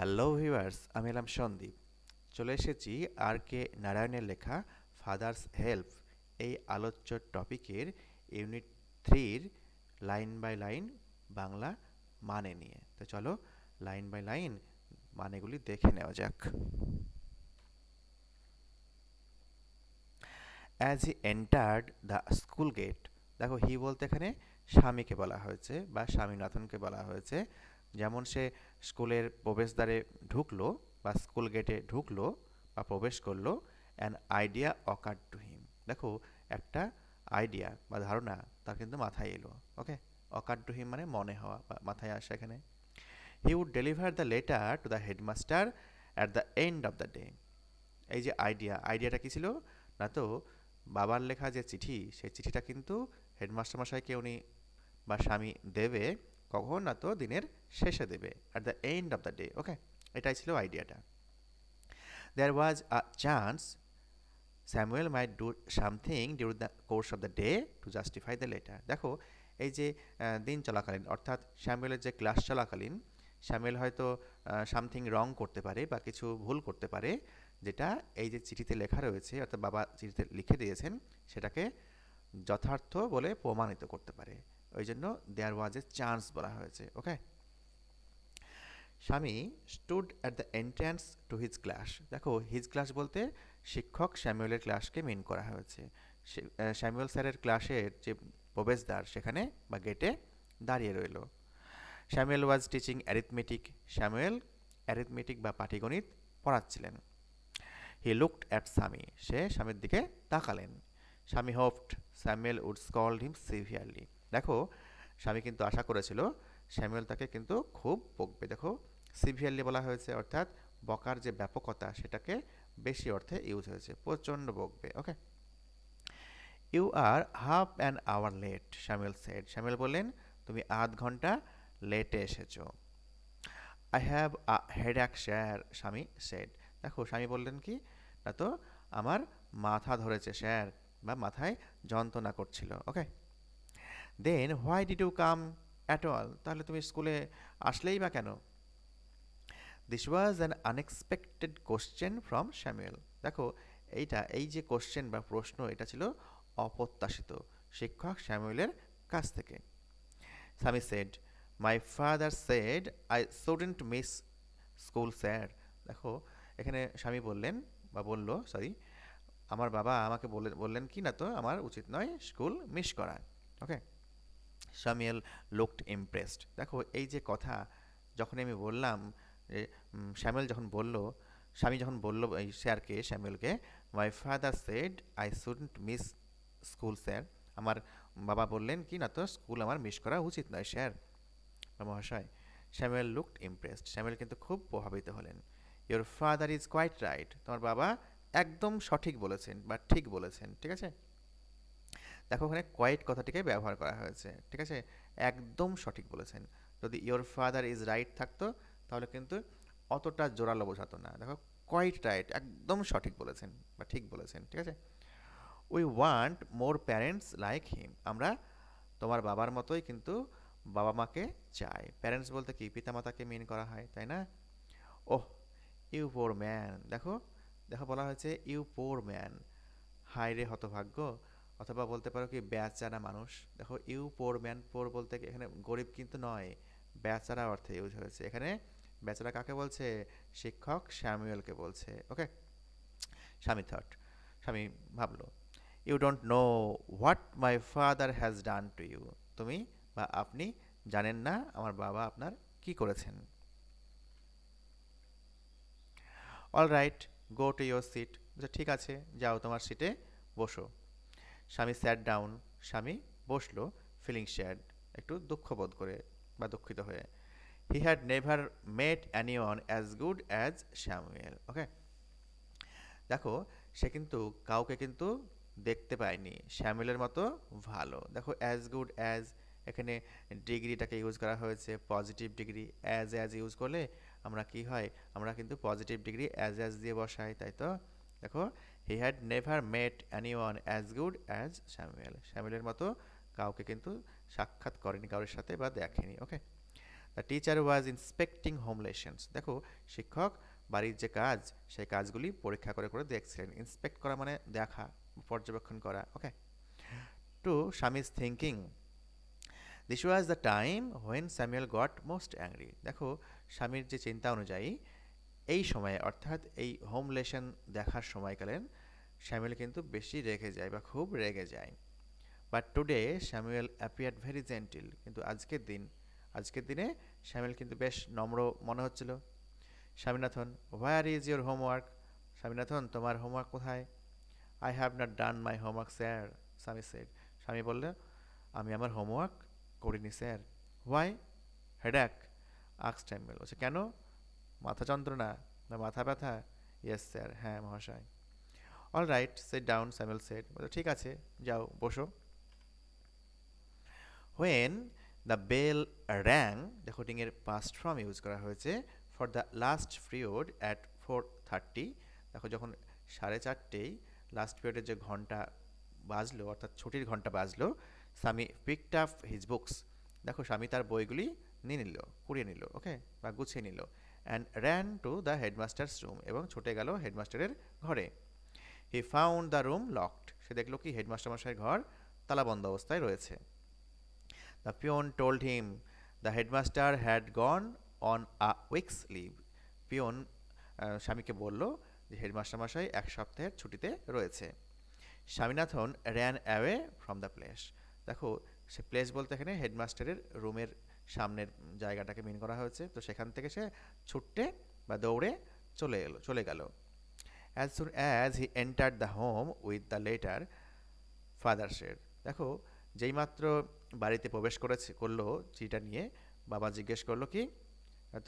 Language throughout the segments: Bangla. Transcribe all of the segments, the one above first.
হ্যালো ভিউয়ার্স, আমি এলাম সন্দীপ। চলে এসেছি আর কে নারায়ণের লেখা ফাদার্স হেল্প এই আলোচ্য টপিকের ইউনিট 3-র লাইন বাই লাইন বাংলা মানে নিয়ে। তো চলো লাইন বাই লাইন মানেগুলি দেখে নেওয়া যাক। As he entered the school gate, দেখো হি বলতে এখানে স্বামীকে বলা হয়েছে বা স্বামীনাথনকে বলা হয়েছে। যেমন সে স্কুলের প্রবেশদ্বারে ঢুকলো বা স্কুল গেটে ঢুকলো বা প্রবেশ করলো, an idea ochre to him, দেখো একটা আইডিয়া বা ধারণা তার কিন্তু মাথায় এলো। ওকে, অকার টু হিম মানে মনে হওয়া বা মাথায় আসা এখানে। He would deliver the letter to the headmaster at the end of the day. এই যে আইডিয়াটা কি ছিল না, তো বাবার লেখা যে চিঠি, সেই চিঠিটা কিন্তু হেডমাস্টার মশাইকে উনি বা স্বামী দেবে কখন না, তো দিনের শেষে দেবে, at the end of the day. Okay, এটাই ছিল আইডিয়াটা। There was a chance Samuel might do something during the course of the day to justify the letter. দেখো এই যে দিন চলাকালীন, অর্থাৎ স্যামুয়েলের যে ক্লাস চলাকালীন, স্যামুয়েল হয়তো সামথিং রং করতে পারে বা কিছু ভুল করতে পারে, যেটা এই যে চিঠিতে লেখা রয়েছে, অর্থাৎ বাবা চিঠিতে লিখে দিয়েছেন, সেটাকে যথার্থ বলে প্রমাণিত করতে পারে। ওই জন্য দেয়ার ওয়াজ এ চান্স বলা হয়েছে। ওকে, স্বামী stood at the entrance to his class, দেখো হিজ ক্লাস বলতে শিক্ষক স্যামুয়েলের ক্লাসকে মিন করা হয়েছে। স্যামুয়েল স্যারের ক্লাসের যে প্রবেশদ্বার, সেখানে বা গেটে দাঁড়িয়ে রইল। Samuel was teaching arithmetic, Samuel arithmetic বা পাটিগণিত পড়াচ্ছিলেন। হি লুকড অ্যাট স্বামী, সে স্বামীর দিকে তাকালেন। Swami hoped Samuel would scold him severely, দেখো স্বামী কিন্তু আশা করেছিল স্যামুয়েল তাকে কিন্তু খুব বকবে। দেখো সিভিয়ারলি বলা হয়েছে, অর্থাৎ বকার যে ব্যাপকতা সেটাকে বেশি অর্থে ইউজ হয়েছে, প্রচণ্ড বকবে। Okay, you are half an hour late, Samuel said, Samuel বললেন তুমি আধ ঘন্টা লেটে এসেছো। I have a headache sir, Swami said, দেখো স্বামী বললেন কি না, তো আমার মাথা ধরেছে স্যার, বা মাথায় যন্ত্রণা করছিল। Okay, then why did you come at all, তাহলে তুমি স্কুলে আসলেই বা কেন? This was an unexpected question from Samuel, দেখো এই যে কোশ্চেন বা প্রশ্ন, এটা ছিল অপ্রত্যাশিত শিক্ষক স্যামুয়েলের কাছ থেকে। স্বামী said my father said I shouldn't miss school sir, দেখো এখানে স্বামী বললেন বা বলল, সরি, আমার বাবা আমাকে বললেন কি না, তো আমার উচিত নয় স্কুল মিস করা। ওকে, স্যামুয়েল লুকড ইমপ্রেসড, দেখো এই যে কথা যখন আমি বললাম যে স্যামুয়েল যখন বলল, স্বামী যখন বলল এই স্যারকে, স্যামুয়েলকে, my father said I shouldn't miss school sir, আমার বাবা বললেন কি না, তো স্কুল আমার মিস করা উচিত নয় স্যার বা মহাশয়। স্যামুয়েল লুকড ইমপ্রেসড, স্যামুয়েল কিন্তু খুব প্রভাবিত হলেন। Your father is quite right, তোমার বাবা একদম সঠিক বলেছেন বা ঠিক বলেছেন। ঠিক আছে, দেখো ওখানে কোয়াইট কথাটিকে ব্যবহার করা হয়েছে। ঠিক আছে, একদম সঠিক বলেছেন। যদি ইয়োর ফাদার ইজ রাইট থাকতো, তাহলে কিন্তু অতটা জোরালো বোঝাতো না। দেখো কোয়াইট রাইট, একদম সঠিক বলেছেন বা ঠিক বলেছেন। ঠিক আছে, we want more parents like him, আমরা তোমার বাবার মতোই কিন্তু বাবা মাকে চাই। প্যারেন্টস বলতে কি পিতামাতাকে মিন করা হয়, তাই না? ওহ ইউ পোর ম্যান, দেখো দেখো বলা হয়েছে ইউ পোর ম্যান, হায় রে হতভাগ্য, অথবা বলতে পারো কি বেচারা মানুষ। দেখো ইউ পোর ম্যান, পোর বলতে এখানে গরিব কিন্তু নয়, বেচারা অর্থে ইউজ হয়েছে এখানে। বেচারা কাকে বলছে? শিক্ষক স্যামুয়েলকে বলছে। ওকে, স্বামী থট, স্বামী ভাবলো, you don't know what my father has done to you, তুমি বা আপনি জানেন না আমার বাবা আপনার কি করেছেন। All right, go to your seat, ঠিক আছে যাও তোমার সিটে বসো। স্বামী স্যাট ডাউন, স্বামী বসলো, ফিলিং স্যাড, একটু দুঃখ বোধ করে বা দুঃখিত হয়ে। He had never met anyone as good as Samuel. Okay, দেখো সে কিন্তু কাউকে কিন্তু দেখতে পায়নি স্যামুয়েলের মতো ভালো। দেখো অ্যাজ গুড অ্যাজ, এখানে ডিগ্রিটাকে ইউজ করা হয়েছে পজিটিভ ডিগ্রি। অ্যাজ ইউজ করলে আমরা কি হয়, আমরা কিন্তু পজিটিভ ডিগ্রি অ্যাজ দিয়ে বসাই, তাই তো? দেখো he had never met anyone as good as Samuel, স্যামুয়েলের মতো কাউকে কিন্তু সাক্ষাৎ করেনি কারোর সাথে বা দেখেনি। Okay, the teacher was inspecting home lessons. দেখো শিক্ষক বাড়ির যে কাজ সেই কাজগুলি পরীক্ষা করে করে দেখছিলেন। ইন্সপেক্ট করা মানে দেখা, পর্যবেক্ষণ করা। Okay, to Swami's thinking, this was the time when Samuel got most angry. দেখো স্বামীর যে চিন্তা অনুযায়ী এই সময়ে অর্থাৎ এই হোম লেসন দেখার সময়কালীন স্যামুয়েল কিন্তু বেশি রেগে যায় বা খুব রেগে যায়। But today Samuel appeared very gentle. কিন্তু আজকের দিনে স্যামুয়েল কিন্তু বেশ নম্র মনে হচ্ছিল। Swaminathan, where is your homework? Swaminathan, তোমার হোমওয়ার্ক কোথায়? I have not done my homework sir, Swami said. Swami বললে, আমি আমার হোমওয়ার্ক করিনি sir. Why? Headache asked Samuel. বলছে কেন? মাথা যন্ত্রণা না মাথা ব্যথা? ইয়েস স্যার, হ্যাঁ মহাশয়। All right, sit down, Samuel said. বলে ঠিক আছে, যাও বসো। হোয়েন দ্য বেল র্যাং, দেখো রিংয়ের পাস্ট ফর্ম ইউজ করা হয়েছে for the last period at 4:30। দেখো যখন 4:30 লাস্ট পিরিয়ডের যে ঘন্টা বাজলো অর্থাৎ ছুটির ঘন্টা বাজলো, স্বামী পিকড আপ হিজ বুকস। দেখো স্বামী তার বইগুলি নিয়ে নিল, কুড়িয়ে নিল, ওকে, বা গুছিয়ে নিল। And ran to the headmaster's room, এবং ছুটে গেল হেডমাস্টারের ঘরে। He found the room locked, সে দেখলো কি হেডমাস্টার মশাইয়ের ঘর তালাবন্ধ অবস্থায় রয়েছে। The peon told him the headmaster had gone on a week's leave. Peon স্বামীকে বলল যে হেডমাস্টার মশাই 1 সপ্তাহের ছুটিতে রয়েছে। Swaminathan ran away from the place. দেখো সে প্লেস বলতে এখানে হেডমাস্টারের রুমের সামনের জায়গাটাকে মিন করা হয়েছে, তো সেখান থেকে সে ছুটতে বা দৌড়ে চলে গেল। As soon as he entered the home with the letter, father said. দেখো যেইমাত্র বাড়িতে প্রবেশ করলো চিঠিটা নিয়ে, বাবা জিজ্ঞেস করলো কি,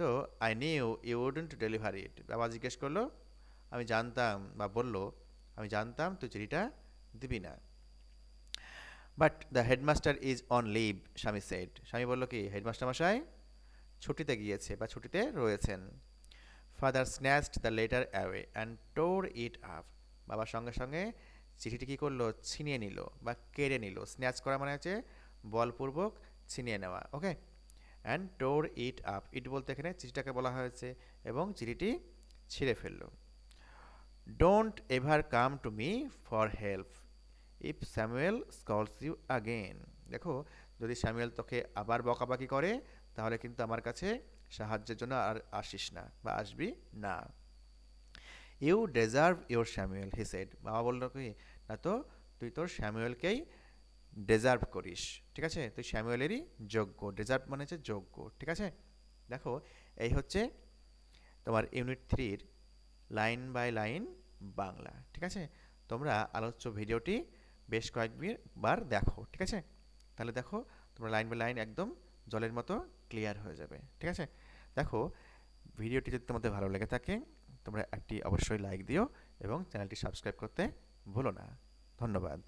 তো I knew you wouldn't deliver it. বাবা জিজ্ঞেস করলো, আমি জানতাম, বা বলল আমি জানতাম তুই চিঠিটা দিবি না। But the headmaster is on leave, Swami said. Swami বলল কি হেডমাস্টার মশাই ছুটিতে গিয়েছে বা ছুটিতে রয়েছেন। Father snatched the letter away and টোর ইট আপ। বাবার সঙ্গে সঙ্গে চিঠিটি কী করলো, ছিনিয়ে নিল বা কেড়ে নিল। স্ন্যাচ করা মানে হচ্ছে বলপূর্বক ছিনিয়ে নেওয়া, ওকে। অ্যান্ড টোর ইট আপ, ইট বলতে এখানে চিঠিটাকে বলা হয়েছে, এবং চিঠিটি ছিঁড়ে ফেলল। Don't ever come to me for help if Samuel scolds you again. দেখো যদি স্যামুয়েল তোকে আবার বকাবাকি করে তাহলে কিন্তু আমার কাছে সাহায্যের জন্য আর আসিস না বা আসবি না। You deserve your Samuel, he said. বাবা বলল কি, না তো তুই তোর স্যামুয়েলকেই ডিজার্ভ করিস, ঠিক আছে, তুই স্যামুয়েলেরই যোগ্য। ডিজার্ভ মানে হচ্ছে যোগ্য, ঠিক আছে। দেখো এই হচ্ছে তোমার ইউনিট 3-র লাইন বাই লাইন বাংলা, ঠিক আছে। তোমরা আলোচ্য ভিডিওটি বেশ কয়েকবার দেখো, ঠিক আছে। তাহলে দেখো তোমরা লাইন বাই লাইন একদম জলের মতো ক্লিয়ার হয়ে যাবে, ঠিক আছে। দেখো ভিডিওটি যদি তোমাদের ভালো লেগে থাকে তোমরা একটি অবশ্যই লাইক দিও এবং চ্যানেলটি সাবস্ক্রাইব করতে ভুলো না। ধন্যবাদ।